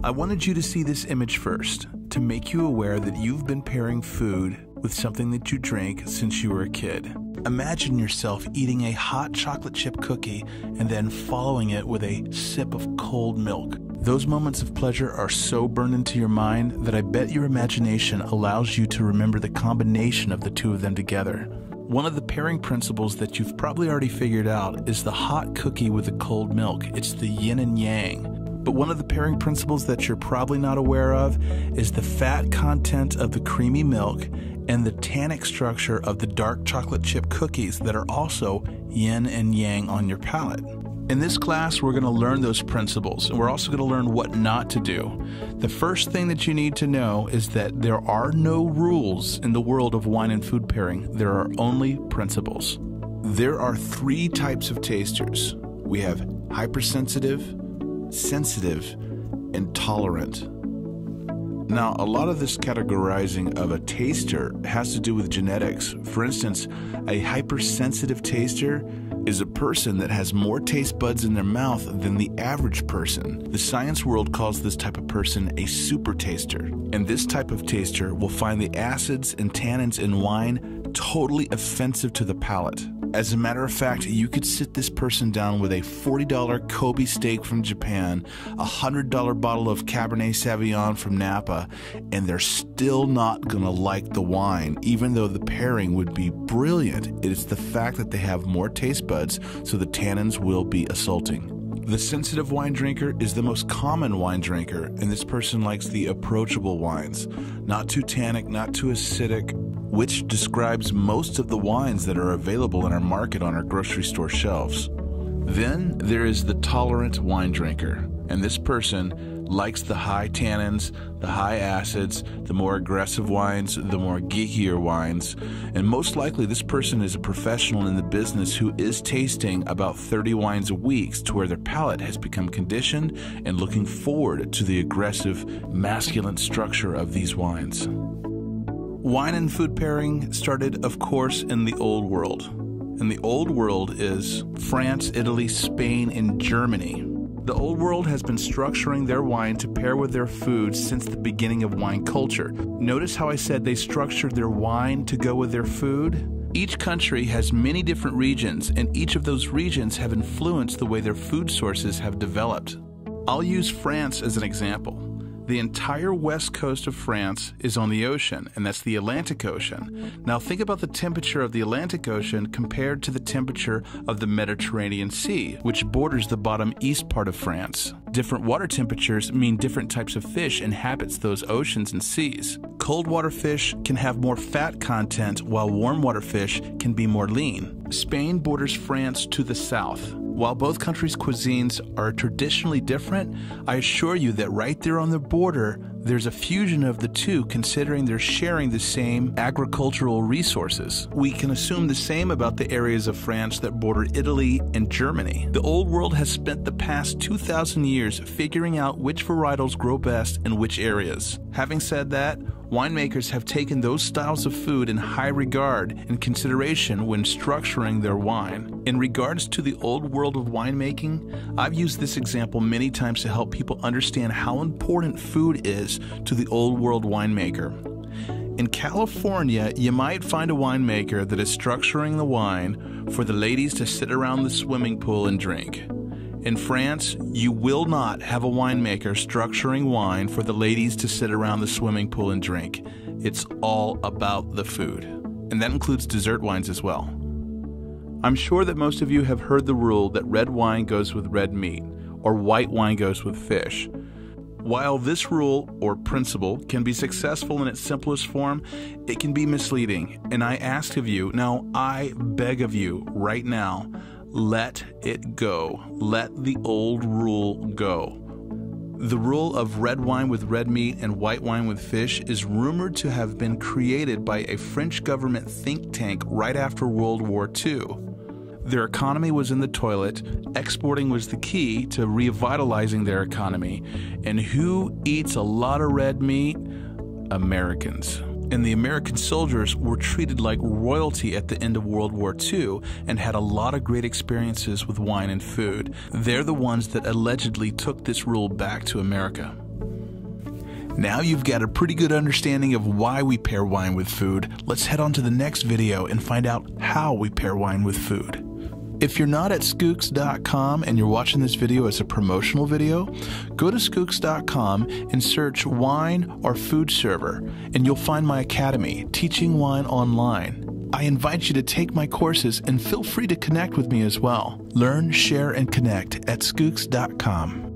I wanted you to see this image first, to make you aware that you've been pairing food with something that you drank since you were a kid. Imagine yourself eating a hot chocolate chip cookie and then following it with a sip of cold milk. Those moments of pleasure are so burned into your mind that I bet your imagination allows you to remember the combination of the two of them together. One of the pairing principles that you've probably already figured out is the hot cookie with the cold milk. It's the yin and yang. But one of the pairing principles that you're probably not aware of is the fat content of the creamy milk and the tannic structure of the dark chocolate chip cookies that are also yin and yang on your palate. In this class, we're going to learn those principles, and we're also going to learn what not to do. The first thing that you need to know is that there are no rules in the world of wine and food pairing. There are only principles. There are 3 types of tasters. We have hypersensitive, sensitive, and tolerant. Now, a lot of this categorizing of a taster has to do with genetics. For instance, a hypersensitive taster is a person that has more taste buds in their mouth than the average person. The science world calls this type of person a super taster. And this type of taster will find the acids and tannins in wine totally offensive to the palate. As a matter of fact, you could sit this person down with a $40 Kobe steak from Japan, a $100 bottle of Cabernet Sauvignon from Napa, and they're still not gonna like the wine, even though the pairing would be brilliant. It is the fact that they have more taste buds, so the tannins will be assaulting. The sensitive wine drinker is the most common wine drinker, and this person likes the approachable wines. Not too tannic, not too acidic, which describes most of the wines that are available in our market on our grocery store shelves. Then there is the tolerant wine drinker, and this person likes the high tannins, the high acids, the more aggressive wines, the more geekier wines, and most likely this person is a professional in the business who is tasting about 30 wines a week to where their palate has become conditioned and looking forward to the aggressive, masculine structure of these wines. Wine and food pairing started, of course, in the Old World. And the Old World is France, Italy, Spain, and Germany. The Old World has been structuring their wine to pair with their food since the beginning of wine culture. Notice how I said they structured their wine to go with their food? Each country has many different regions, and each of those regions have influenced the way their food sources have developed. I'll use France as an example. The entire west coast of France is on the ocean, and that's the Atlantic Ocean. Now think about the temperature of the Atlantic Ocean compared to the temperature of the Mediterranean Sea, which borders the bottom east part of France. Different water temperatures mean different types of fish inhabits those oceans and seas. Cold water fish can have more fat content, while warm water fish can be more lean. Spain borders France to the south. While both countries' cuisines are traditionally different, I assure you that right there on the border, there's a fusion of the two considering they're sharing the same agricultural resources. We can assume the same about the areas of France that border Italy and Germany. The Old World has spent the past 2,000 years figuring out which varietals grow best in which areas. Having said that, winemakers have taken those styles of food in high regard and consideration when structuring their wine. In regards to the Old World of winemaking, I've used this example many times to help people understand how important food is to the Old World winemaker. In California, you might find a winemaker that is structuring the wine for the ladies to sit around the swimming pool and drink. In France, you will not have a winemaker structuring wine for the ladies to sit around the swimming pool and drink. It's all about the food. And that includes dessert wines as well. I'm sure that most of you have heard the rule that red wine goes with red meat, or white wine goes with fish. While this rule or principle can be successful in its simplest form, it can be misleading. And I ask of you, now I beg of you right now, let it go. Let the old rule go. The rule of red wine with red meat and white wine with fish is rumored to have been created by a French government think tank right after World War II. Their economy was in the toilet, exporting was the key to revitalizing their economy. And who eats a lot of red meat? Americans. And the American soldiers were treated like royalty at the end of World War II and had a lot of great experiences with wine and food. They're the ones that allegedly took this rule back to America. Now you've got a pretty good understanding of why we pair wine with food. Let's head on to the next video and find out how we pair wine with food. If you're not at Skooks.com and you're watching this video as a promotional video, go to Skooks.com and search wine or food server, and you'll find my academy, Teaching Wine Online. I invite you to take my courses and feel free to connect with me as well. Learn, share, and connect at Skooks.com.